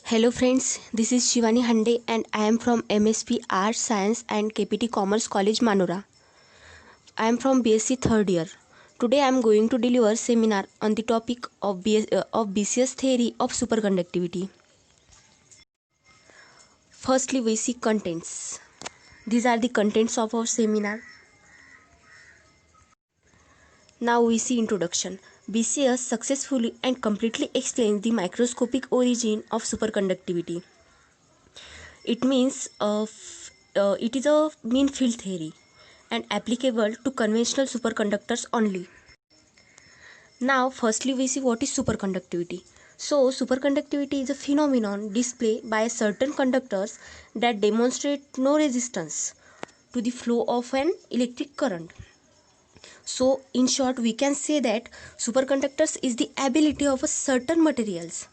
Hello friends, this is Shivani Hande and I am from MSP Arts Science and KPT Commerce College Manora. I am from BSc third year. Today I am going to deliver seminar on the topic of BCS theory of superconductivity. Firstly we see contents. These are the contents of our seminar. Now we see introduction. BCS successfully and completely explains the microscopic origin of superconductivity. It means it is a mean field theory and applicable to conventional superconductors only. Now firstly we see what is superconductivity. So superconductivity is a phenomenon displayed by certain conductors that demonstrate no resistance to the flow of an electric current. So in short we can say that superconductors is the ability of a certain materials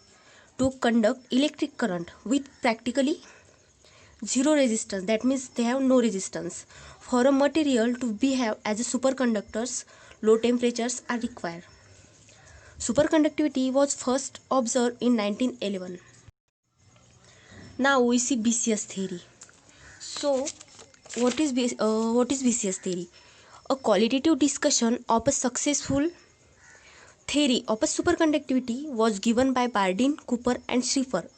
to conduct electric current with practically zero resistance. That means they have no resistance. For a material to behave as a superconductors, low temperatures are required. Superconductivity was first observed in 1911. Now we see BCS theory. So what is BCS theory? A qualitative discussion of a successful theory of a superconductivity was given by Bardeen, Cooper and Schrieffer,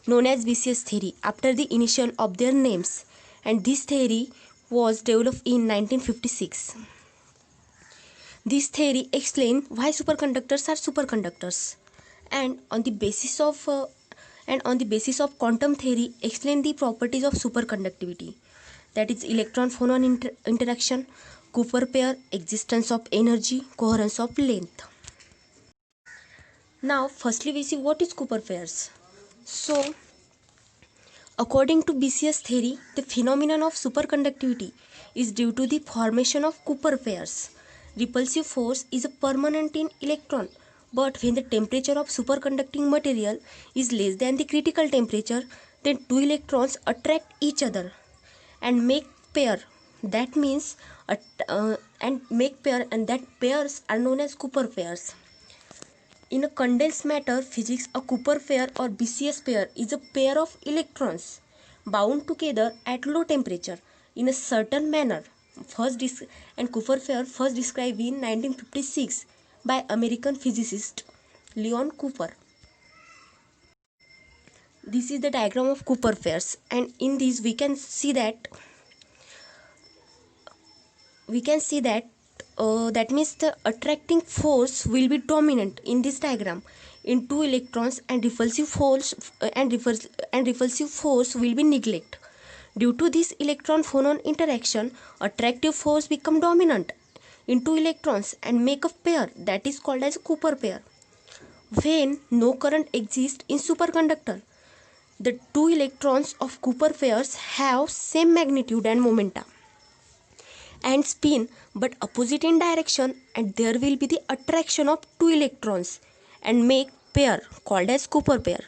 known as BCS theory, after the initial of their names, and this theory was developed in 1956. This theory explains why superconductors are superconductors, and on the basis of quantum theory, explain the properties of superconductivity, that is electron-phonon interaction, Cooper pair, existence of energy, coherence of length. Now, firstly, we see what is Cooper pairs. So, according to BCS theory, the phenomenon of superconductivity is due to the formation of Cooper pairs. Repulsive force is a permanent in electron, but when the temperature of superconducting material is less than the critical temperature, then two electrons attract each other and make pair. That means and that pairs are known as Cooper pairs. In a condensed matter physics, a Cooper pair or BCS pair is a pair of electrons bound together at low temperature in a certain manner. Cooper pair first described in 1956 by American physicist Leon Cooper. This is the diagram of Cooper pairs, and in this we can see that that means the attracting force will be dominant in this diagram in two electrons, and repulsive force will be neglect. Due to this electron-phonon interaction, attractive force become dominant in two electrons and make a pair that is called as a Cooper pair. When no current exists in superconductor, the two electrons of Cooper pairs have same magnitude and momentum and spin but opposite in direction, and there will be the attraction of two electrons and make pair called as Cooper pair.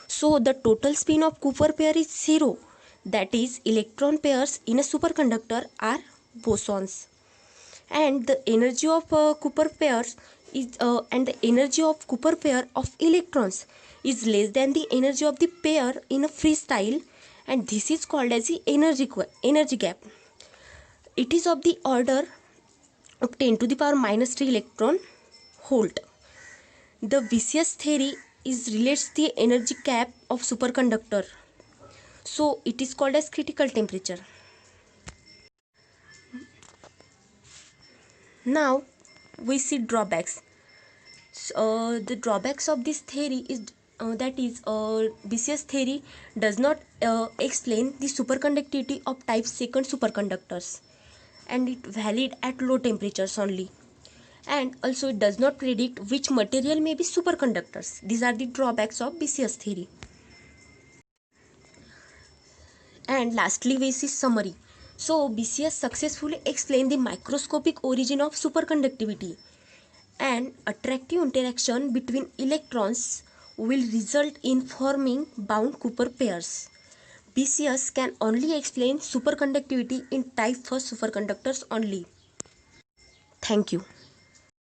So the total spin of Cooper pair is zero. That is, electron pairs in a superconductor are bosons, and the energy of Cooper pairs is and the energy of Cooper pair of electrons is less than the energy of the pair in a free style, and this is called as the energy gap. It is of the order of 10 to the power minus 3 electron volt. The BCS theory relates the energy gap of superconductor. So it is called as critical temperature. Now we see drawbacks. The drawbacks of this theory is BCS theory does not explain the superconductivity of type second superconductors, and it valid at low temperatures only, and also it does not predict which material may be superconductors. These are the drawbacks of BCS theory. And lastly we see summary. So BCS successfully explained the microscopic origin of superconductivity, and attractive interaction between electrons will result in forming bound Cooper pairs. BCS can only explain superconductivity in type first superconductors only. Thank you.